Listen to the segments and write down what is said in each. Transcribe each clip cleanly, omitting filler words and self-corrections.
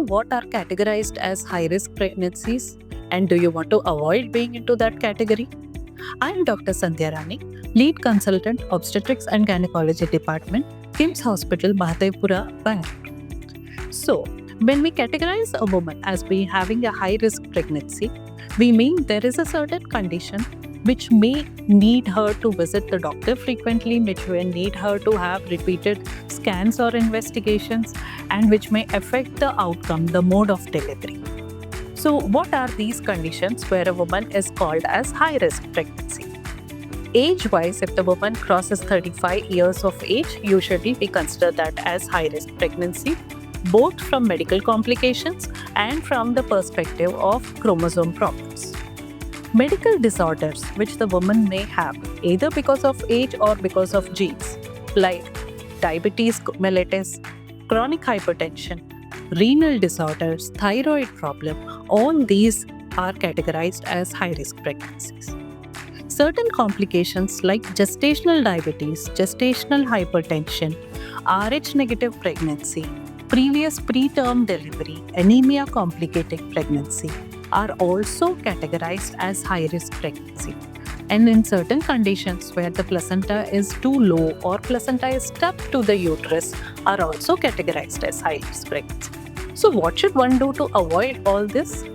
what are categorized as high risk pregnancies? And do you want to avoid being into that category? I am Dr. Sandhya Rani, Lead Consultant, Obstetrics and Gynecology Department, KIMS Hospital, Mahadevpura, Bangalore. So, when we categorize a woman as being having a high risk pregnancy, we mean there is a certain condition which may need her to visit the doctor frequently, which may need her to have repeated scans or investigations, and which may affect the outcome, the mode of delivery. So, what are these conditions where a woman is called as high risk pregnancy? Age-wise, if the woman crosses 35 years of age, usually we consider that as high risk pregnancy, both from medical complications and from the perspective of chromosome problems. Medical disorders which the woman may have either because of age or because of genes, like diabetes mellitus, chronic hypertension, renal disorders, thyroid problem, all these are categorized as high-risk pregnancies. Certain complications like gestational diabetes, gestational hypertension, Rh-negative pregnancy, previous preterm delivery, anemia complicating pregnancy are also categorized as high-risk pregnancy. And in certain conditions where the placenta is too low or placenta is stuck to the uterus are also categorized as high-risk pregnancy. So what should one do to avoid all this?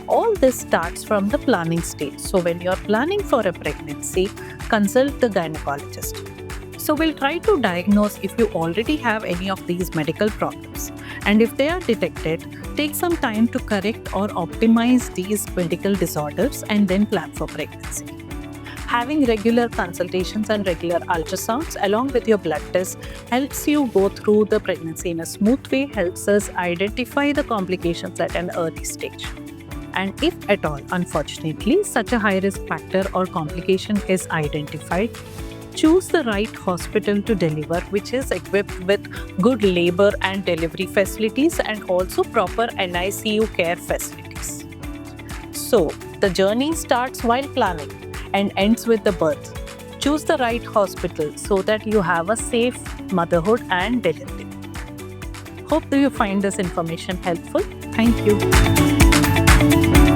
All this starts from the planning stage. So when you're planning for a pregnancy, consult the gynecologist. So we'll try to diagnose if you already have any of these medical problems. And if they are detected, take some time to correct or optimize these medical disorders and then plan for pregnancy. Having regular consultations and regular ultrasounds along with your blood test helps you go through the pregnancy in a smooth way, helps us identify the complications at an early stage. And if at all, unfortunately, such a high risk factor or complication is identified, choose the right hospital to deliver, which is equipped with good labor and delivery facilities and also proper NICU care facilities. So, the journey starts while planning and ends with the birth. Choose the right hospital so that you have a safe motherhood and delivery. Hope you find this information helpful. Thank you.